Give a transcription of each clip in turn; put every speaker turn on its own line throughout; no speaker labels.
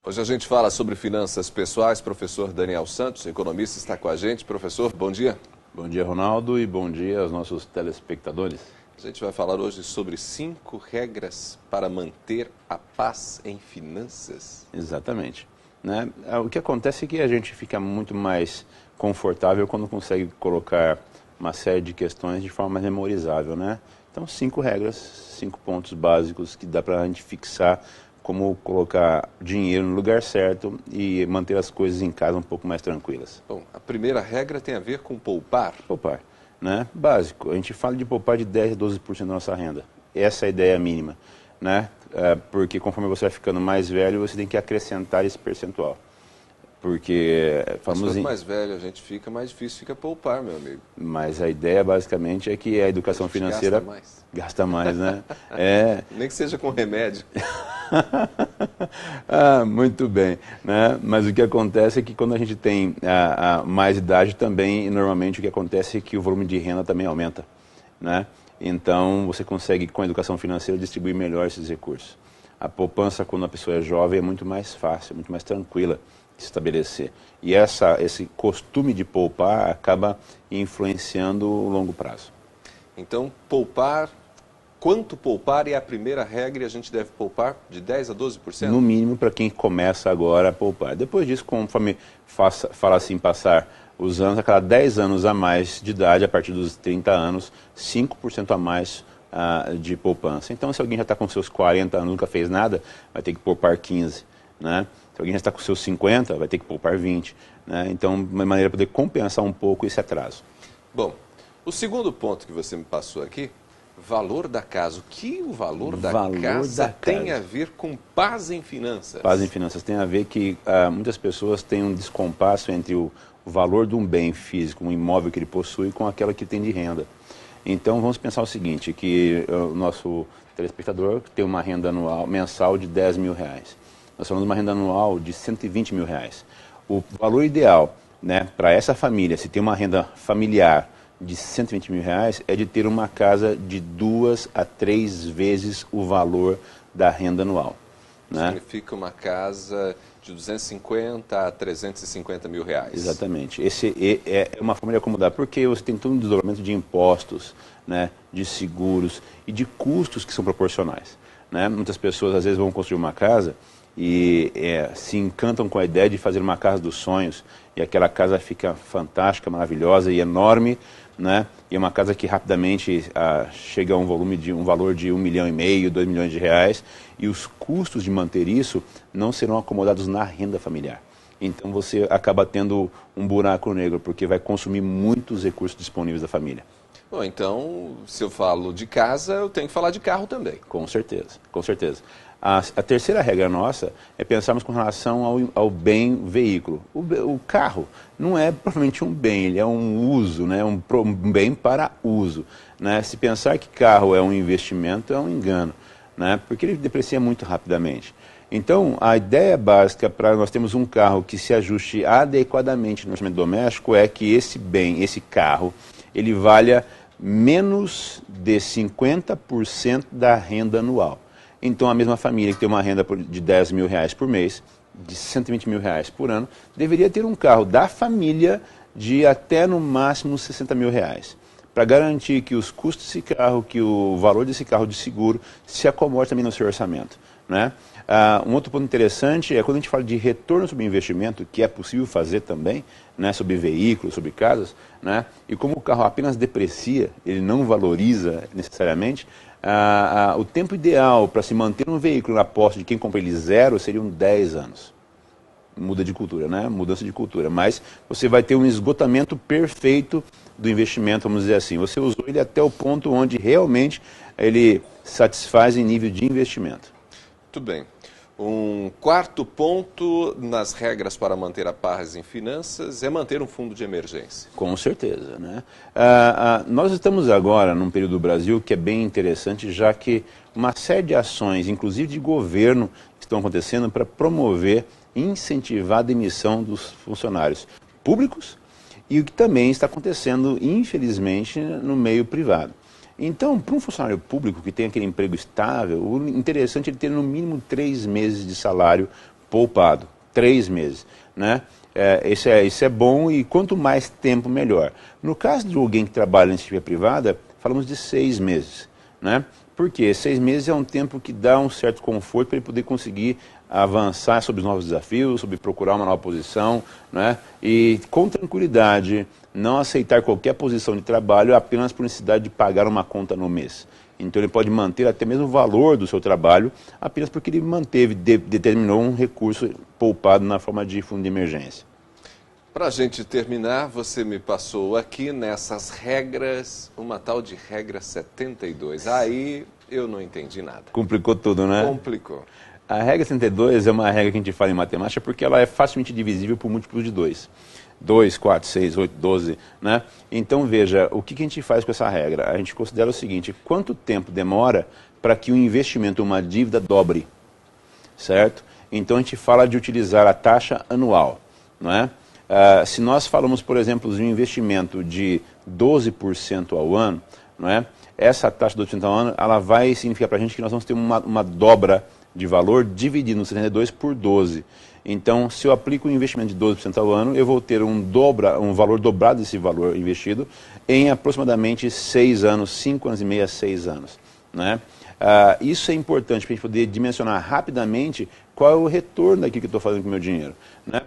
Hoje a gente fala sobre finanças pessoais. Professor Daniel Santos, economista, está com a gente. Professor, bom dia.
Bom dia, Ronaldo, e bom dia aos nossos telespectadores.
A gente vai falar hoje sobre 5 regras para manter a paz em finanças.
Exatamente. Né? O que acontece é que a gente fica muito mais confortável quando consegue colocar uma série de questões de forma mais memorizável, né? Então, 5 regras, 5 pontos básicos que dá para a gente fixar como colocar dinheiro no lugar certo e manter as coisas em casa um pouco mais tranquilas.
Bom, a primeira regra tem a ver com poupar.
Poupar, né? Básico, a gente fala de poupar de 10% a 12% da nossa renda. Essa é a ideia mínima, né? Porque conforme você vai ficando mais velho, você tem que acrescentar esse percentual. Porque
Mas quanto mais velho a gente fica, mais difícil fica poupar, meu amigo.
Mas a ideia basicamente é que a educação financeira gasta mais, né?
Nem que seja com remédio.
Muito bem, né? Mas o que acontece é que quando a gente tem mais idade também, normalmente o que acontece é que o volume de renda também aumenta, né? Então você consegue com a educação financeira distribuir melhor esses recursos. A poupança quando a pessoa é jovem é muito mais fácil, muito mais tranquila de se estabelecer. E esse costume de poupar acaba influenciando o longo prazo.
Então, poupar, quanto poupar é a primeira regra e a gente deve poupar de 10% a 12%?
No mínimo para quem começa agora a poupar. Depois disso, conforme fala assim, passar os anos, a cada 10 anos a mais de idade, a partir dos 30 anos, 5% a mais de poupança. Então, se alguém já está com seus 40 anos, nunca fez nada, vai ter que poupar 15, né? Se alguém já está com seus 50, vai ter que poupar 20. Né? Então, uma maneira de poder compensar um pouco esse atraso.
Bom, o segundo ponto que você me passou aqui, valor da casa. O que o valor da casa tem a ver com paz em finanças?
Paz em finanças tem a ver que muitas pessoas têm um descompasso entre o valor de um bem físico, um imóvel que ele possui, com aquela que tem de renda. Então, vamos pensar o seguinte, que o nosso telespectador tem uma renda anual, mensal de R$10 mil. Nós falamos de uma renda anual de R$120 mil. O valor ideal, né, para essa família, se tem uma renda familiar de R$120 mil, é de ter uma casa de 2 a 3 vezes o valor da renda anual. Né?
Significa uma casa de 250 a 350 mil reais.
Exatamente. Esse é uma forma de acomodar, porque você tem todo um desdobramento de impostos, né, de seguros e de custos que são proporcionais. Né? Muitas pessoas, às vezes, vão construir uma casa e se encantam com a ideia de fazer uma casa dos sonhos, e aquela casa fica fantástica, maravilhosa e enorme, né? E é uma casa que rapidamente chega a um valor de R$1,5 milhão, R$2 milhões, e os custos de manter isso não serão acomodados na renda familiar. Então você acaba tendo um buraco negro, porque vai consumir muitos recursos disponíveis da família.
Bom, então, se eu falo de casa, eu tenho que falar de carro também.
Com certeza, com certeza. A terceira regra nossa é pensarmos com relação ao bem veículo. O carro não é propriamente um bem, ele é um uso, né? Um bem para uso. Né? Se pensar que carro é um investimento é um engano, né? Porque ele deprecia muito rapidamente. Então, a ideia básica para nós termos um carro que se ajuste adequadamente no orçamento doméstico é que esse bem, esse carro, ele valha menos de 50% da renda anual. Então, a mesma família que tem uma renda de R$10 mil por mês, de R$120 mil por ano, deveria ter um carro da família de até no máximo R$60 mil, para garantir que os custos desse carro, que o valor desse carro de seguro se acomode também no seu orçamento. Né? Um outro ponto interessante é quando a gente fala de retorno sobre investimento, que é possível fazer também, né, sobre veículos, sobre casas, né, e como o carro apenas deprecia, ele não valoriza necessariamente, o tempo ideal para se manter um veículo na posse de quem compra ele zero seriam 10 anos. Muda de cultura, né? Mudança de cultura. Mas você vai ter um esgotamento perfeito do investimento, vamos dizer assim. Você usou ele até o ponto onde realmente ele satisfaz em nível de investimento.
Muito bem. Um quarto ponto nas regras para manter a paz em finanças é manter um fundo de emergência.
Com certeza. Né? Nós estamos agora num período do Brasil que é bem interessante, já que uma série de ações, inclusive de governo, estão acontecendo para promover e incentivar a demissão dos funcionários públicos e o que também está acontecendo, infelizmente, no meio privado. Então, para um funcionário público que tem aquele emprego estável, o interessante é ele ter no mínimo 3 meses de salário poupado, 3 meses, né? Isso é bom e quanto mais tempo, melhor. No caso de alguém que trabalha em iniciativa privada, falamos de 6 meses, né? Porque 6 meses é um tempo que dá um certo conforto para ele poder conseguir avançar sobre os novos desafios, sobre procurar uma nova posição, né? E com tranquilidade, não aceitar qualquer posição de trabalho apenas por necessidade de pagar uma conta no mês. Então ele pode manter até mesmo o valor do seu trabalho apenas porque ele determinou um recurso poupado na forma de fundo de emergência.
Para a gente terminar, você me passou aqui nessas regras, uma tal de regra 72. Aí eu não entendi nada.
Complicou tudo, né?
Complicou.
A regra 72 é uma regra que a gente fala em matemática porque ela é facilmente divisível por múltiplos de 2. 2, 4, 6, 8, 12, né? Então veja, o que a gente faz com essa regra? A gente considera o seguinte, quanto tempo demora para que um investimento, uma dívida, dobre, certo? Então a gente fala de utilizar a taxa anual, não é? Se nós falamos, por exemplo, de um investimento de 12% ao ano, não é? Essa taxa de 12% ao ano, ela vai significar para a gente que nós vamos ter uma dobra de valor dividido no 72 por 12. Então, se eu aplico um investimento de 12% ao ano, eu vou ter um valor dobrado desse valor investido em aproximadamente 6 anos, 5 anos e meio a 6 anos. Né? Isso é importante para a gente poder dimensionar rapidamente qual é o retorno daquilo que eu estou fazendo com o meu dinheiro. Né?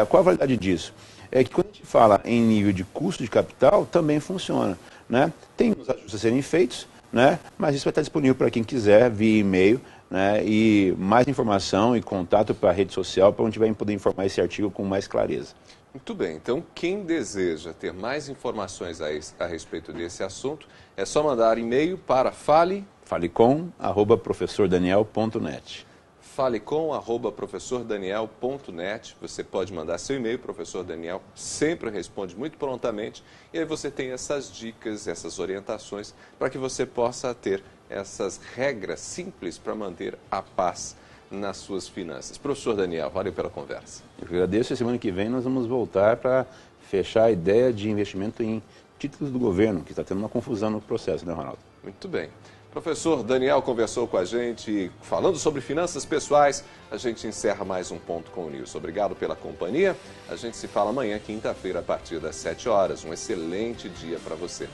Qual a validade disso? É que quando a gente fala em nível de custo de capital, também funciona. Né? Tem os ajustes a serem feitos, né? Mas isso vai estar disponível para quem quiser via e-mail, né? E mais informação e contato para a rede social para onde vai poder informar esse artigo com mais clareza.
Muito bem, então quem deseja ter mais informações a respeito desse assunto, é só mandar e-mail para
falecom@professordaniel.net.
falecom@professordaniel.net. Você pode mandar seu e-mail, o professor Daniel sempre responde muito prontamente, e aí você tem essas dicas, essas orientações, para que você possa ter essas regras simples para manter a paz nas suas finanças. Professor Daniel, valeu pela conversa.
Eu agradeço, e semana que vem nós vamos voltar para fechar a ideia de investimento em títulos do governo, que está tendo uma confusão no processo, né, Ronaldo?
Muito bem. Professor Daniel conversou com a gente, falando sobre finanças pessoais. A gente encerra mais um Ponto com o News. Obrigado pela companhia. A gente se fala amanhã, quinta-feira, a partir das 7 horas. Um excelente dia para você.